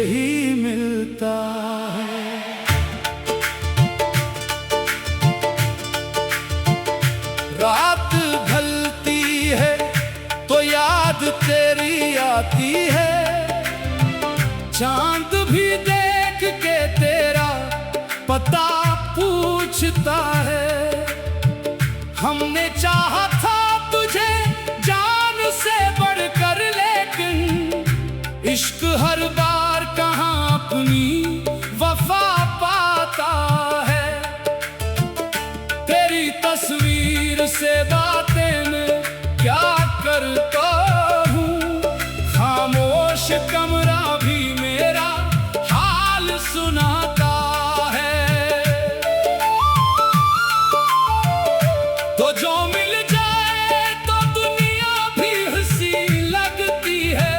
ही मिलता है। रात ढलती है तो याद तेरी आती है, चांद भी देख के तेरा पता पूछता है। हमने चाहा था तुझे जान से बढ़कर, लेकिन इश्क हर बार कहाँ अपनी वफा पाता है। तेरी तस्वीर से बातें मैं क्या करता हूँ, खामोश कमरा भी मेरा हाल सुनाता है। तो जो मिल जाए तो दुनिया भी हंसी लगती है,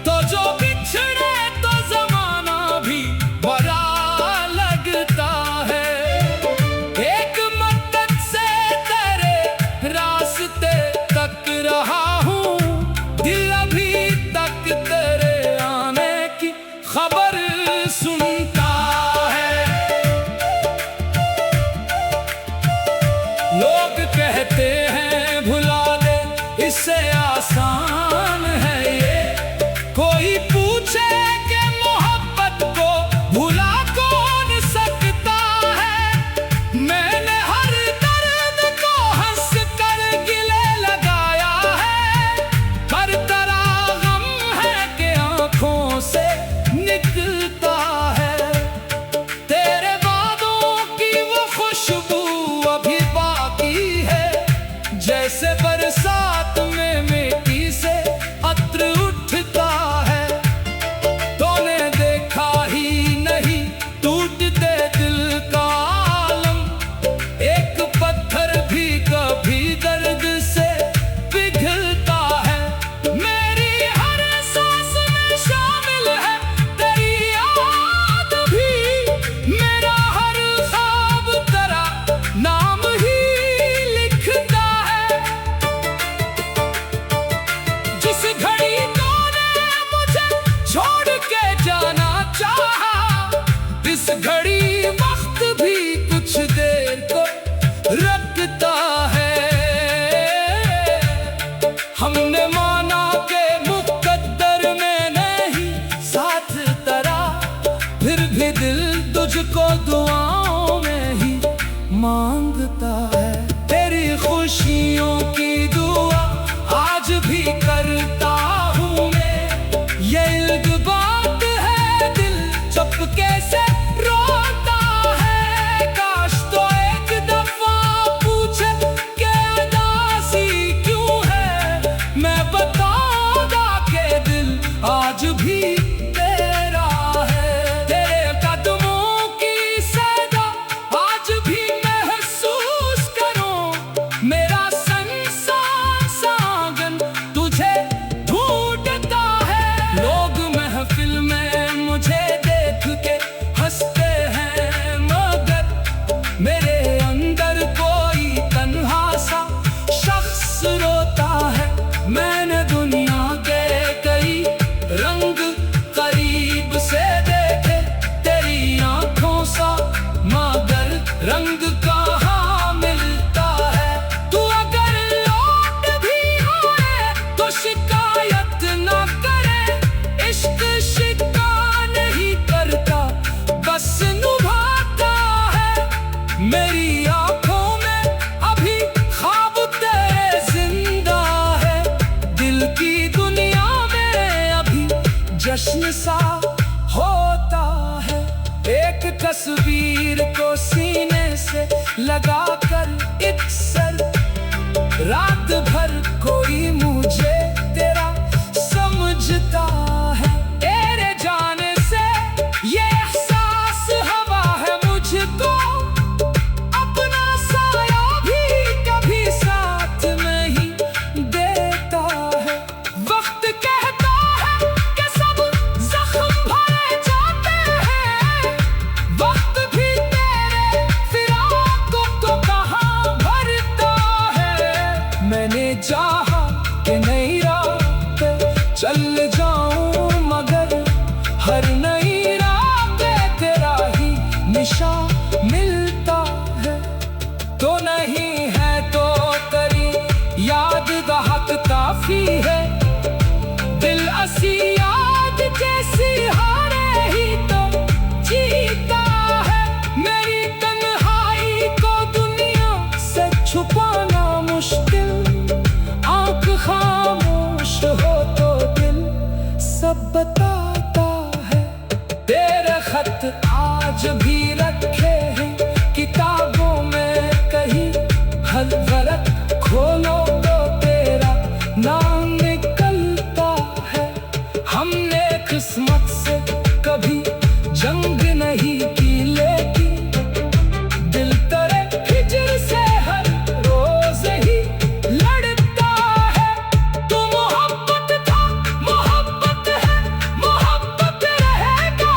तो जो बिछड़े तो जमाना भी बड़ा लगता है। एक मद्दत से तेरे रास्ते तक रहा हूँ, दिल अभी तक तेरे आने की खबर सुनता है। लोग कहते हैं भुला दे, इससे आसान है ये। कोई पूछे कि मोहब्बत को भुला कौन सकता है। मैंने हर दर्द को हंस कर गिले लगाया है, पर तेरा गम है कि आंखों से निकलता है। तेरे वादों की वो खुशबू अभी बाकी है, जैसे बरसात में मिट्टी से अत्र उठता है। तूने देखा ही नहीं टूटते दिल का आलम, एक पत्थर भी कभी दर्द से पिघलता है। मेरी हर सांस में शामिल है तेरी याद भी, मेरा हर ख्वाब तेरा नाम ही लिखता है। जिस घड़ी तूने मुझे छोड़ के जाना चाहा, इस घड़ी वक्त भी कुछ देर को रखता है। हमने माना के मुकद्दर में नहीं साथ तेरा, फिर भी दिल तुझको दुआओं में ही मांगता है। तेरी खुशियों की दुआ आज भी करता हूँ मैं, ये इल्तबात है दिल चुपके से रोता है। काश तो एक दफा पूछे कि उदासी क्यों है, मैं बताऊंगा कि दिल आज भी तेरा है। तेरे कदमों की सदा आज भी महसूस करूं, मेरा संसार सागन तुझे ढूंढता है। लोग महफिल में मुझे देख के हंसते हैं, मगर मेरे अंदर कोई तन्हा सा शख्स रोता है। मैंने दुनिया के कई रंग करीब से देखे तेरी आंखों सा, मगर रंग कहाँ मिलता है। तू अगर लौट भी आए तो शिकायत न करे, इश्क शिका नहीं करता बस निभाता है। मेरी आंखों में अभी ख्वाब तेरे जिंदा है, दिल की दुनिया में अभी जश्न सा होता है। एक तस्वीर को सीने से लगा कर इक्सर, रात भर कोई मुझे तेरा समझता है। तेरे जाने से ये एहसास हवा है मुझको, अपना साया भी कभी साथ नहीं देता है। वक्त कहता है कि सब जख्म भरे जाते हैं, वक्त भी तेरे फिराक को कहाँ भरता बताता है। तेरे खत आज भी रखे हैं किताबों में कहीं, हर वरक खोलो तो तेरा नाम निकलता है। हमने किस्मत से कभी जंग नहीं की, लेकिन दिल तेरे हिज्र से हर रोज ही लड़ता है। तू मोहब्बत था, मोहब्बत है, मोहब्बत रहेगा।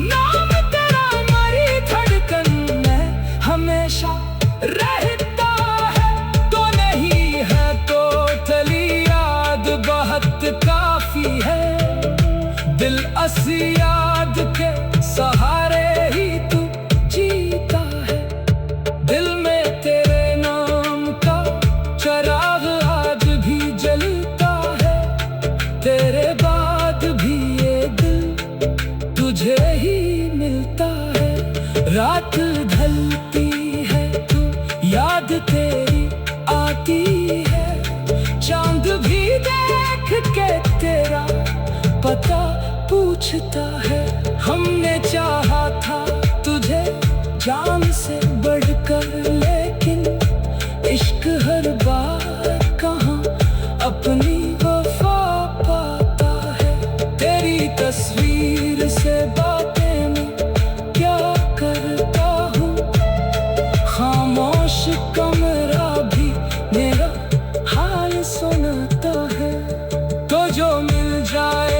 नाम तेरा हमारी धड़कन में हमेशा रहता है। तो नहीं है तो चली याद बहुत काफी है। दिल असी याद के सहारे ही तू जीता है। दिल में तेरे नाम का चिराग आज भी जलता है। तेरे बाद भी ये दिल तुझे ही मिलता है। रात ढलती है तो याद तेरी आती है। चांद भी देख के तेरा पता पूछता है। हमने चाहा था तुझे जान से बढ़कर, लेकिन इश्क हर बार कहाँ अपनी वफा पाता है। तेरी तस्वीर से बातें मैं क्या करता हूँ, खामोश कमरा भी मेरा हाल सुनाता है। तो जो मिल जाए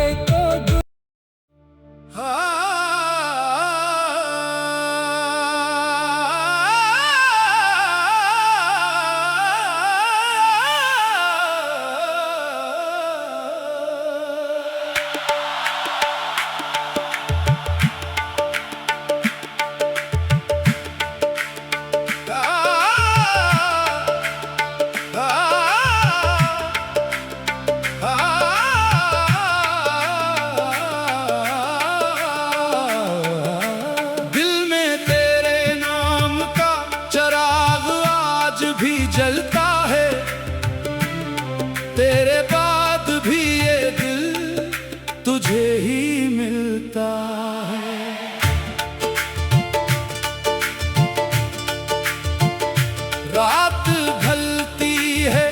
जलता है। तेरे बाद भी ये दिल तुझे ही मिलता है। रात ढलती है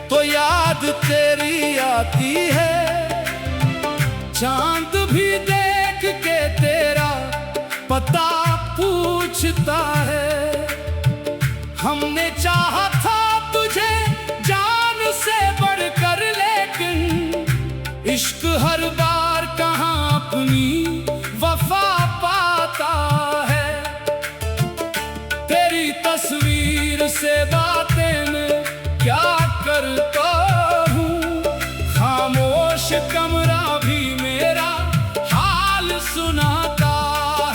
तो याद तेरी आती है। चांद भी देख के तेरा पता पूछता है। हमने चाहा था तुझे जान से बढ़कर, लेकिन इश्क हर बार कहाँ अपनी वफा पाता है। तेरी तस्वीर से बातें मैं क्या करता हूँ, खामोश कमरा भी मेरा हाल सुनाता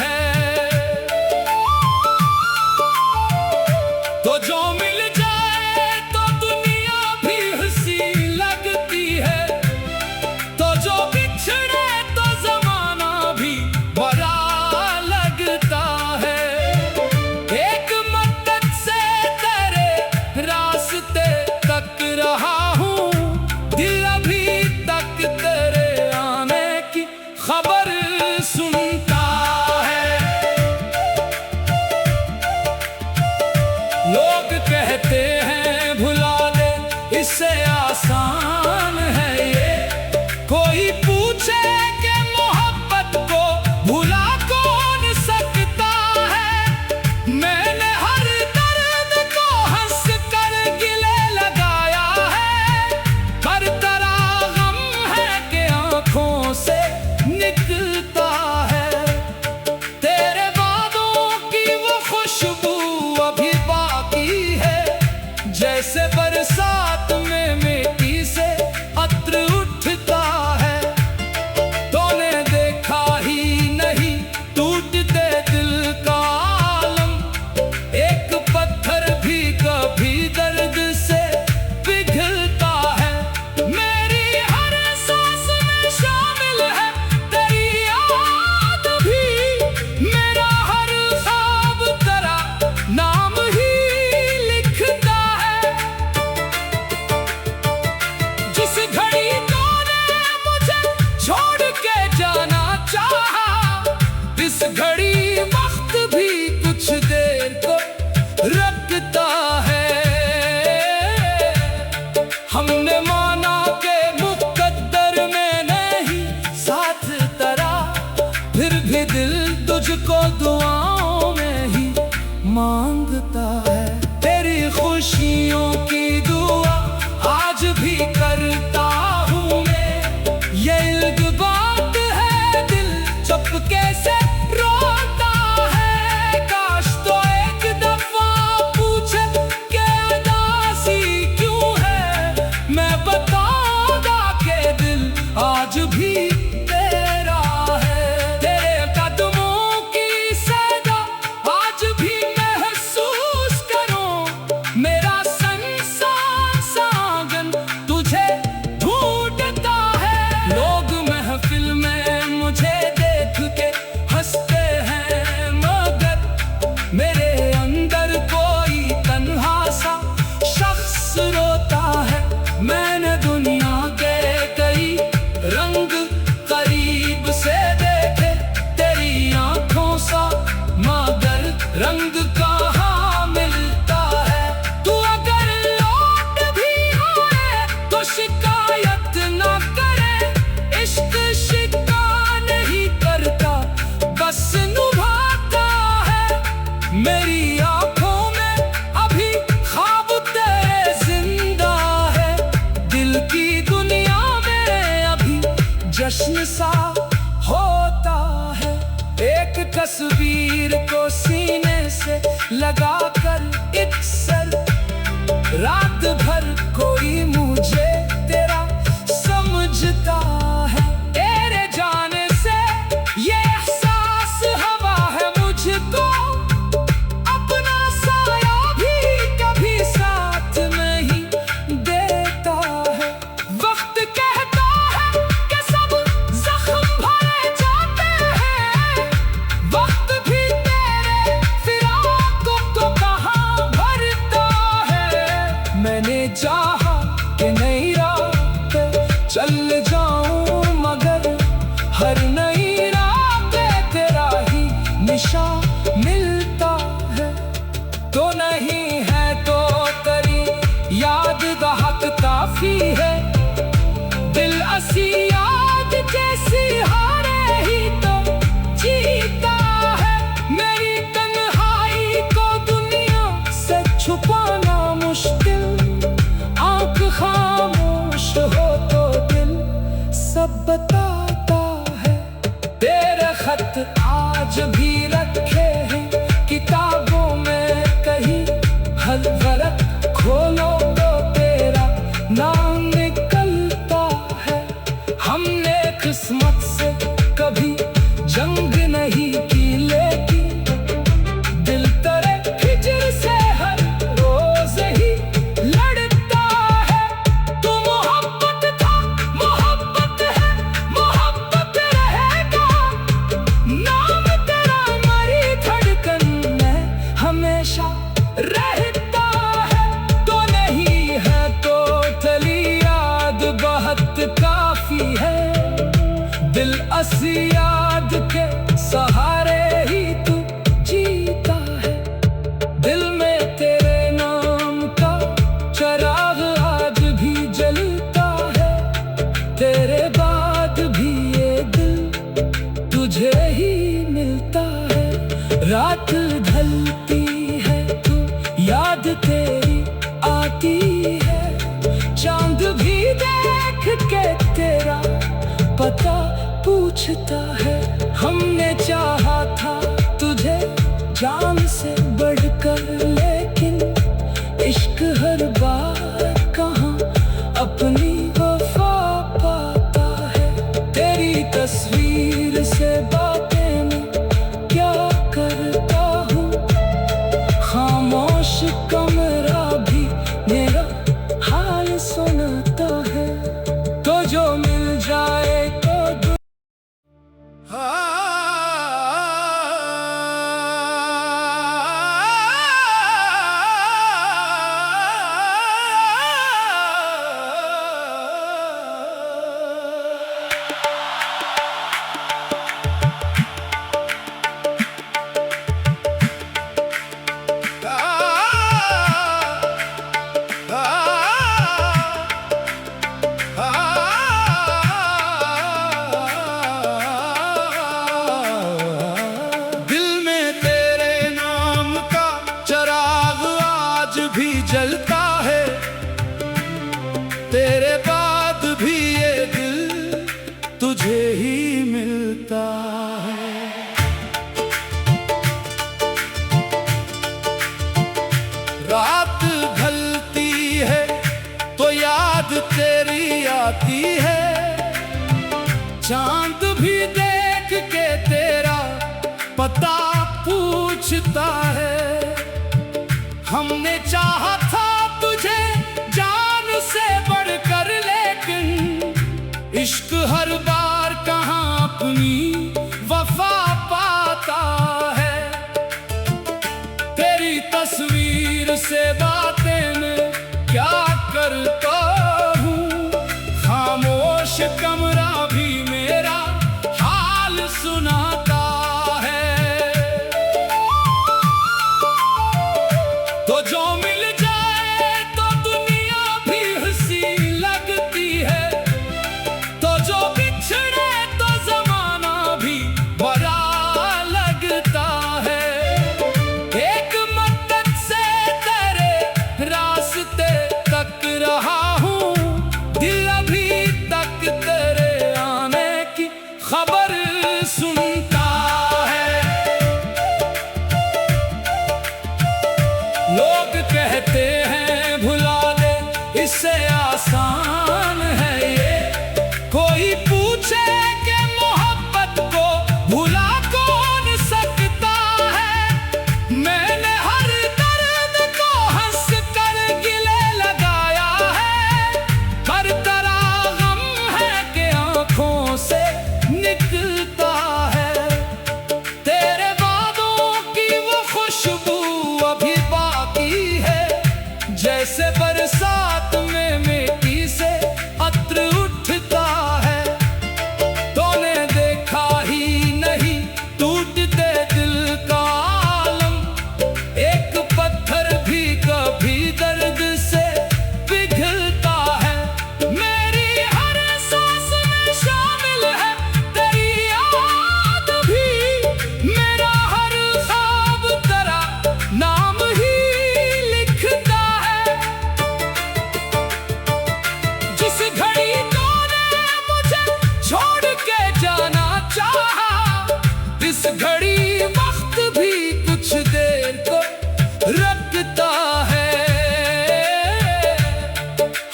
है। तो जो मिल जाए तो दुनिया भी हंसी लगती है। तो जो बिछड़े तो जमाना भी बड़ा लगता है। एक मद्दत से तेरे रास्ते तक रहा हूँ, दिल अभी तक तेरे आने की खबर सुनता है। लोग कहते हैं भुला दे, इससे आसान है ये। कोई पूछे कि मोहब्बत को भुला कौन सकता है। मैंने हर दर्द को हंस कर गिले लगाया है। हर तरह गम है कि आंखों से निकलता है। चाहा, इस घड़ी वक्त भी कुछ देर को रखता है। हमने माना के मुकद्दर में नहीं साथ तरा, फिर भी दिल तुझको दुआओं में ही मांगता है। तेरी खुशियों की दुआ आज भी करता हूँ मैं, ये इल्तबात है दिल चुपके से रोता है। काश तो एक दफा पूछे कि उदासी क्यों है, मैं बताऊंगा कि दिल आज भी तेरा है। तेरे कदमों की सदा आज भी महसूस करूं, मेरा संसार सागन तुझे ढूंढता है। लोग महफिल में मुझे देख के हंसते हैं, मगर मेरे अंदर कोई तन्हा सा शख्स रोता है। मैंने दुनिया के कई रंग करीब से देखे तेरी आंखों सा, मगर रंग कहाँ मिलता है। तू अगर लौट भी आए तो शिकायत ना करे, इश्क शिका नहीं करता बस निभाता है। मेरी आंखों में अभी ख्वाब तेरे जिंदा है, दिल की दुनिया में अभी जश्न सा होता है। एक तस्वीर को सीने से लगाकर एक सर, रात भर कोई मुझे तेरा समझता है। तेरे जाने से ये एहसास हवा है मुझको, अपना साया भी कभी साथ नहीं देता है। वक्त कहता है कि सब जख्म भरे जाते हैं, वक्त भी तेरे फिराक को कहाँ भरता है। मैंने चाहा कि नई राह पे चल जाऊं, मगर हर नई राह पे तेरा ही निशान मिलता है। तो नहीं है तो तेरी याद का हक काफी है, दिल असी याद जैसी हारे ही तो जीता है। मेरी तन्हाई को दुनिया से छुपाना मुश्किल, आंख खामोश हो तो दिल सब बताता है। तेरे खत आज भी रखे हैं किताबों में कहीं, हर वरक खोलो तो तेरा नाम निकलता है। हमने किस्मत से कभी जंग नहीं की, लेकिन दिल तेरे हिजर से हर रोज ही लड़ता है। तू मोहब्बत था, मोहब्बत है, मोहब्बत रहेगा, नाम तेरा हमारी धड़कन में हमेशा रहता है। तो नहीं है तो चली याद बहुत काफी है, दिल असी याद के सहारे ही तू जीता है। दिल में तेरे नाम का चराग आज भी जलता है, तेरे बाद भी ये दिल तुझे ही मिलता है। रात ढलती है तू याद तेरी आती है, चांद भी देख के तेरा पता पूछता है। हमने चाहा था तुझे जान से बढ़कर, लेकिन इश्क हर बार कहाँ अपनी वफा पाता है। तेरी तस्वीर से बातें मैं क्या करता हूँ, खामोश कमरा भी मेरा हाल सुनाता है। तो जो मिल जाए तो हंसता है। हमने चाहा था तुझे जान से बढ़कर, लेकिन इश्क हर बार कहाँ अपनी वफा पाता है। तेरी तस्वीर से बातें मैं क्या करता हूँ, खामोश कमरा भी मेरा हाल सुनाता है। तो जो मिल जाए तो दुनिया भी हंसी लगती है, तो जो बिछड़े तो जमाना भी बड़ा लगता है। एक मद्दत से तेरे रास्ते तक रहा हूँ, दिल अभी तक तेरे आने की खबर सुनता है। लोग कहते हैं भुला दे, इससे आसान है ये। कोई पूछे कि मोहब्बत को भुला कौन सकता है। मैंने हर दर्द को हंस कर गिले लगाया है, हर तरह गम है कि आंखों से निकलता है। तेरे वादों की वो खुशबू अभी बाकी है, जैसे बरसात में मिट्टी से अत्र उठता है। तूने देखा ही नहीं टूटते दिल का आलम, एक पत्थर भी कभी दर्द से पिघलता है। मेरी हर सांस में शामिल है तेरी याद भी, मेरा हर ख्वाब तेरा नाम ही लिखता है। जिस घड़ी तूने मुझे छोड़ के जाना चाहा, इस घड़ी वक्त भी कुछ देर को रखता है।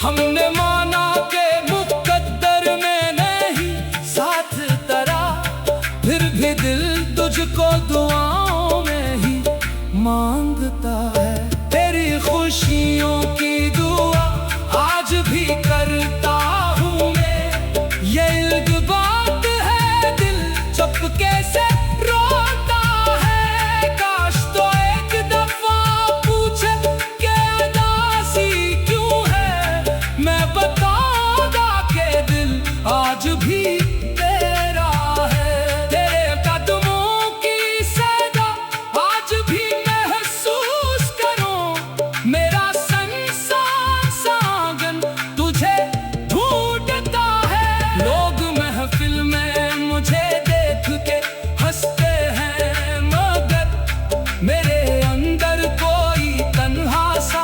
हमने माना के मुकद्दर में नहीं साथ तेरा, फिर भी दिल तुझको दुआओं में ही मांगता है। तेरी खुशियों की दुआ आज भी करता हूँ मैं, ये इल्तबात है दिल चुपके से रोता है। काश तो एक दफा पूछे कि उदासी क्यों है, मैं बताऊंगा कि दिल आज भी तेरा है। तेरे कदमों की सदा आज भी महसूस करूं, मेरा संसार सागन तुझे ढूंढता है। लोग महफिल में मुझे देख के हंसते हैं, मगर मेरे अंदर कोई तन्हा सा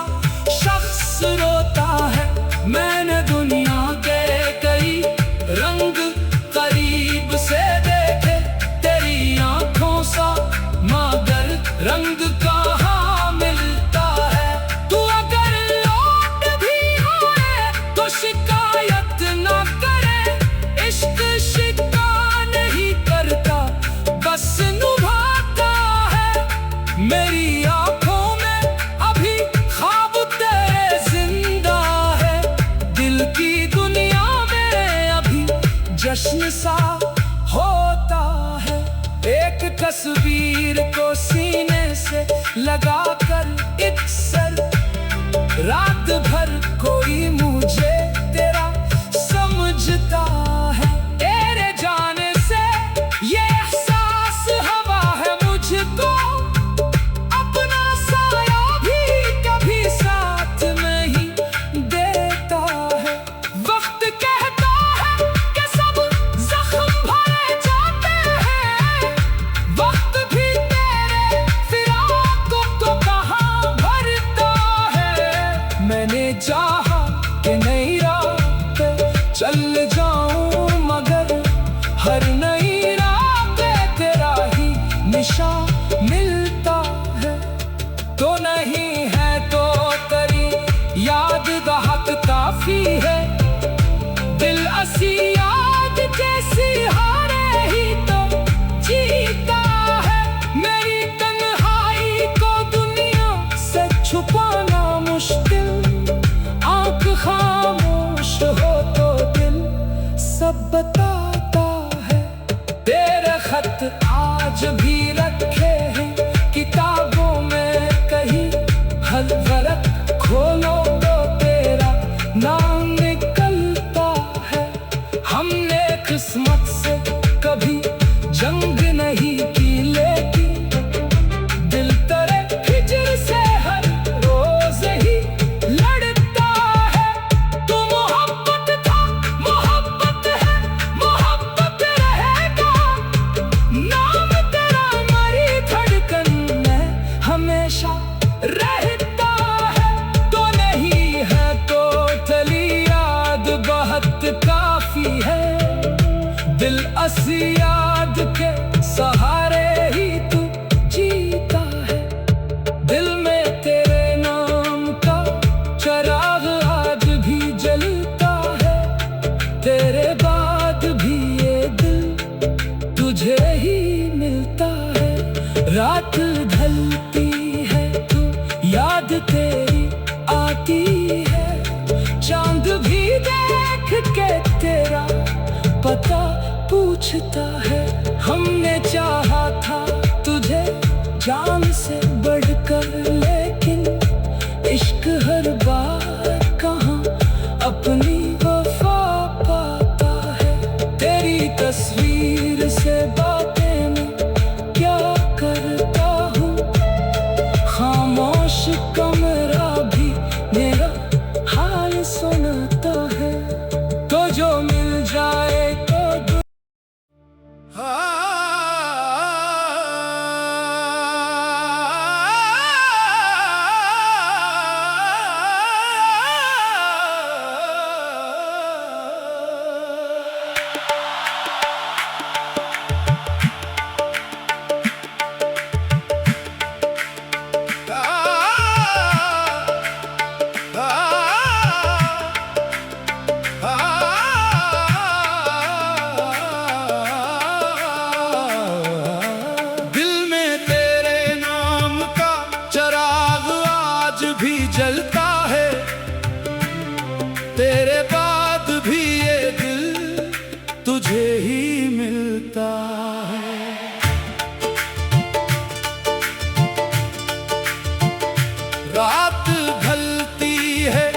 शख्स रोता है। मैंने दुनिया के कई रंग करीब से देखे, तेरी आंखों सा मगर रंग कहाँ मिलता है। तू अगर लौट भी आए तो शिकायत ना करे, इश्क शिका नहीं करता बस निभाता है। मेरी आंखों में अभी ख्वाब तेरे जिंदा है, दिल की दुनिया में अभी जश्न सा होता है। एक तस्वीर को सीने से लगाकर इक्सर, रात भर कोई मुझे तेरा समझता है। तेरे जाने से ये एहसास हवा है मुझको, अपना साया भी कभी साथ नहीं देता है। वक्त कहता है कि सब जख्म भरे जाते हैं, वक्त भी तेरे फिराकों को कहाँ भरता बताता है। तेरे खत आज भी रखे हैं किताबों में कहीं, हर वरक खोलो तो तेरा नाम निकलता है। हमने किस्मत से कभी जंग नहीं की, लेकिन दिल तेरे हिज्र से हर रोज ही लड़ता है। तू मोहब्बत था, मोहब्बत है, मोहब्बत रहेगा। नाम तेरा हमारी धड़कन में हमेशा रहता है। तो नहीं है तो चली याद बहुत काफी है। दिल असी याद के सहारे ही तू जीता है। दिल में तेरे नाम का चिराग आज भी जलता है। तेरे बाद भी ये दिल तुझे ही मिलता है। रात ढलती है तो याद तेरी आती है। चांद भी देख के तेरा पता पूछता है। हमने चाहा था तुझे जान से बढ़कर, लेकिन इश्क हर बार कहाँ अपनी वफा पाता है। तेरी तस्वीर से बातें मैं क्या करता हूँ, खामोश कमरा भी मेरा हाल सुनाता है। तो जो मिल जाए तो भी जलता है। तेरे बाद भी ये दिल तुझे ही मिलता है। रात ढलती है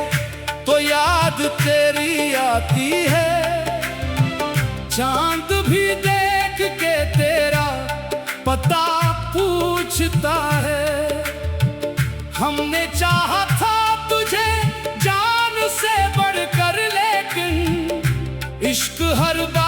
तो याद तेरी आती है। चांद भी देख के तेरा पता पूछता है। हमने चाहा था तुझे जान से बढ़कर, लेकिन इश्क हर बार